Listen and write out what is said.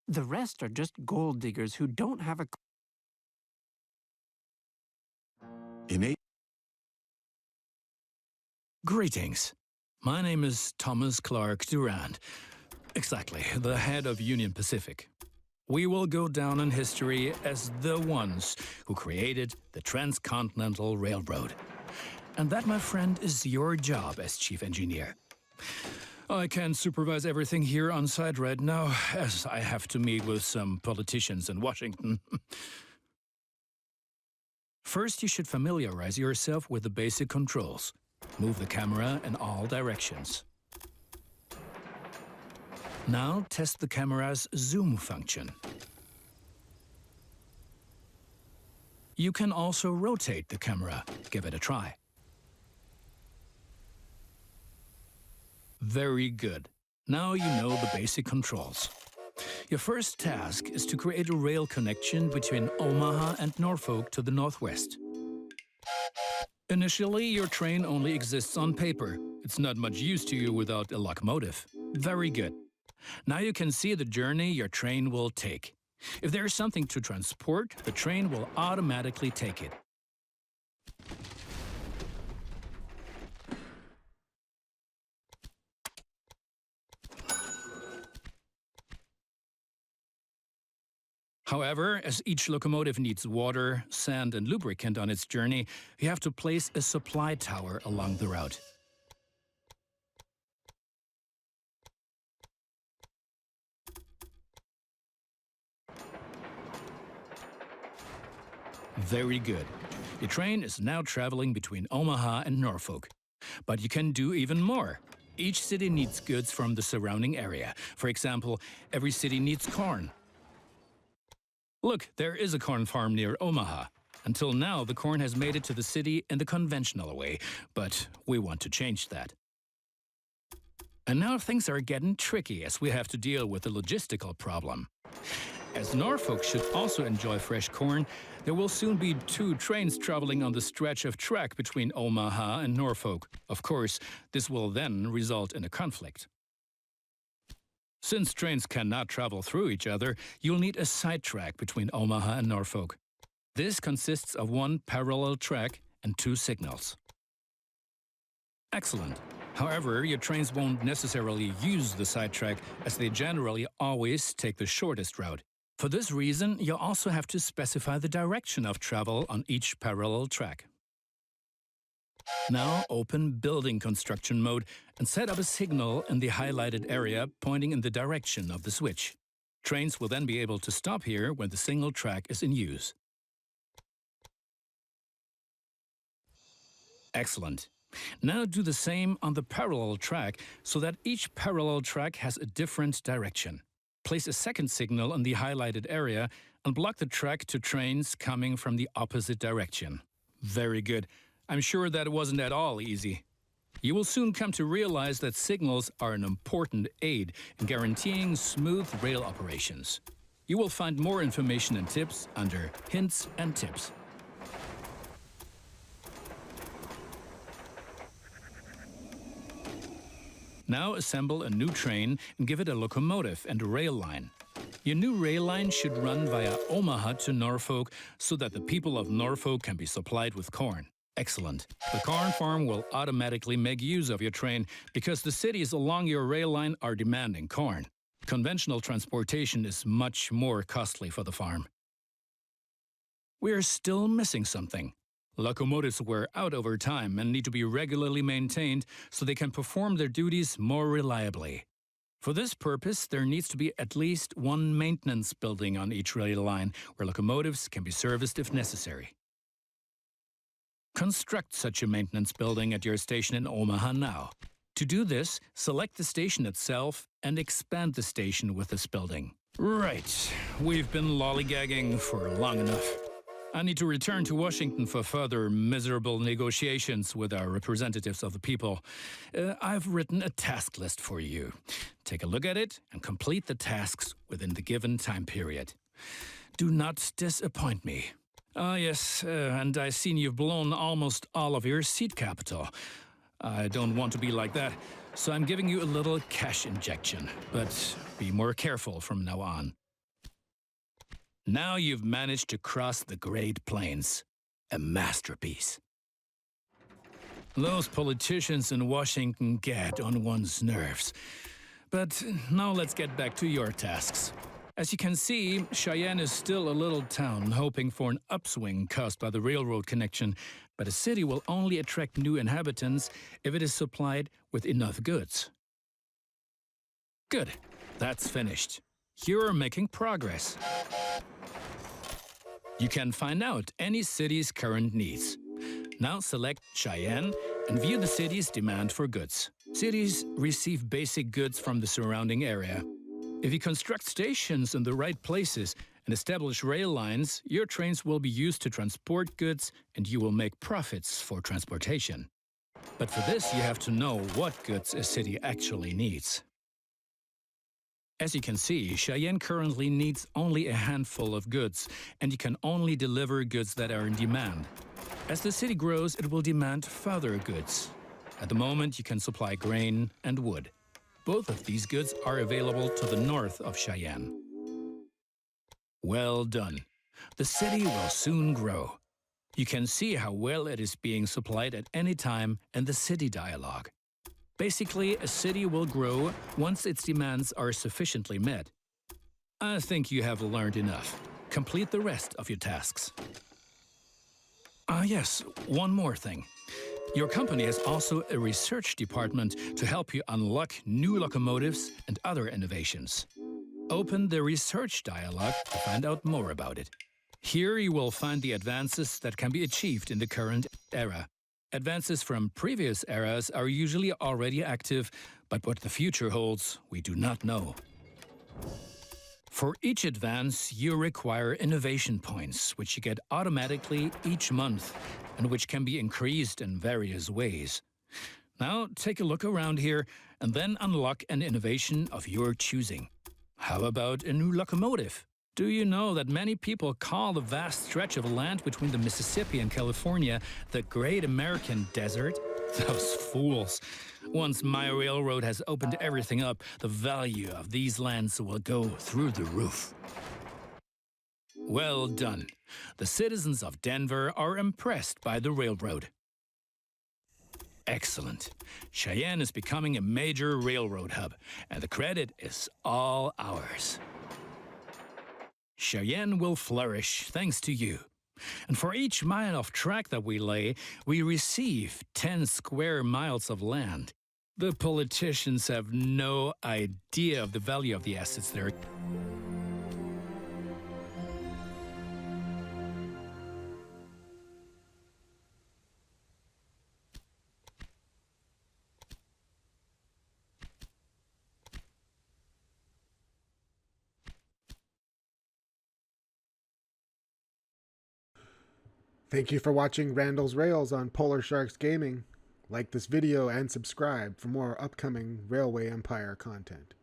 The rest are just gold diggers who don't have a... In Greetings. My name is Thomas Clark Durand. Exactly, the head of Union Pacific. We will go down in history as the ones who created the Transcontinental Railroad. And that, my friend, is your job as chief engineer. I can't supervise everything here on site right now, as I have to meet with some politicians in Washington. First, you should familiarize yourself with the basic controls. Move the camera in all directions. Now test the camera's zoom function. You can also rotate the camera. Give it a try. Very good. Now you know the basic controls. Your first task is to create a rail connection between Omaha and Norfolk to the northwest. Initially, your train only exists on paper. It's not much use to you without a locomotive. Very good. Now you can see the journey your train will take. If there is something to transport, the train will automatically take it. However, as each locomotive needs water, sand, and lubricant on its journey, you have to place a supply tower along the route. Very good. Your train is now traveling between Omaha and Norfolk. But you can do even more. Each city needs goods from the surrounding area. For example, every city needs corn. Look, there is a corn farm near Omaha. Until now, the corn has made it to the city in the conventional way, but we want to change that. And now things are getting tricky as we have to deal with the logistical problem. As Norfolk should also enjoy fresh corn, there will soon be 2 trains traveling on the stretch of track between Omaha and Norfolk. Of course, this will then result in a conflict. Since trains cannot travel through each other, you'll need a side track between Omaha and Norfolk. This consists of 1 parallel track and 2 signals. Excellent. However, your trains won't necessarily use the side track, as they generally always take the shortest route. For this reason, you'll also have to specify the direction of travel on each parallel track. Now open Building Construction mode and set up a signal in the highlighted area pointing in the direction of the switch. Trains will then be able to stop here when the single track is in use. Excellent. Now do the same on the parallel track so that each parallel track has a different direction. Place a second signal in the highlighted area and block the track to trains coming from the opposite direction. Very good. I'm sure that it wasn't at all easy. You will soon come to realize that signals are an important aid in guaranteeing smooth rail operations. You will find more information and tips under Hints and Tips. Now assemble a new train and give it a locomotive and a rail line. Your new rail line should run via Omaha to Norfolk so that the people of Norfolk can be supplied with corn. Excellent. The corn farm will automatically make use of your train because the cities along your rail line are demanding corn. Conventional transportation is much more costly for the farm. We are still missing something. Locomotives wear out over time and need to be regularly maintained so they can perform their duties more reliably. For this purpose, there needs to be at least 1 maintenance building on each rail line where locomotives can be serviced if necessary. Construct such a maintenance building at your station in Omaha now. To do this, select the station itself and expand the station with this building. Right, we've been lollygagging for long enough. I need to return to Washington for further miserable negotiations with our representatives of the people. I've written a task list for you. Take a look at it and complete the tasks within the given time period. Do not disappoint me. Ah, yes, and I've seen you've blown almost all of your seed capital. I don't want to be like that, so I'm giving you a little cash injection, but be more careful from now on. Now you've managed to cross the Great Plains. A masterpiece. Those politicians in Washington get on one's nerves. But now let's get back to your tasks. As you can see, Cheyenne is still a little town hoping for an upswing caused by the railroad connection, but a city will only attract new inhabitants if it is supplied with enough goods. Good, that's finished. You're making progress. You can find out any city's current needs. Now select Cheyenne and view the city's demand for goods. Cities receive basic goods from the surrounding area. If you construct stations in the right places and establish rail lines, your trains will be used to transport goods and you will make profits for transportation. But for this, you have to know what goods a city actually needs. As you can see, Cheyenne currently needs only a handful of goods, and you can only deliver goods that are in demand. As the city grows, it will demand further goods. At the moment, you can supply grain and wood. Both of these goods are available to the north of Cheyenne. Well done. The city will soon grow. You can see how well it is being supplied at any time in the city dialogue. Basically, a city will grow once its demands are sufficiently met. I think you have learned enough. Complete the rest of your tasks. Yes, one more thing. Your company has also a research department to help you unlock new locomotives and other innovations. Open the research dialogue to find out more about it. Here you will find the advances that can be achieved in the current era. Advances from previous eras are usually already active, but what the future holds, we do not know. For each advance, you require innovation points, which you get automatically each month, and which can be increased in various ways. Now, take a look around here, and then unlock an innovation of your choosing. How about a new locomotive? Do you know that many people call the vast stretch of land between the Mississippi and California the Great American Desert? Those fools. Once my railroad has opened everything up, the value of these lands will go through the roof. Well done. The citizens of Denver are impressed by the railroad. Excellent. Cheyenne is becoming a major railroad hub, and the credit is all ours. Cheyenne will flourish thanks to you. And for each mile of track that we lay, we receive 10 square miles of land. The politicians have no idea of the value of the assets there. Thank you for watching Randall's Rails on Polar Sharks Gaming. Like this video and subscribe for more upcoming Railway Empire content.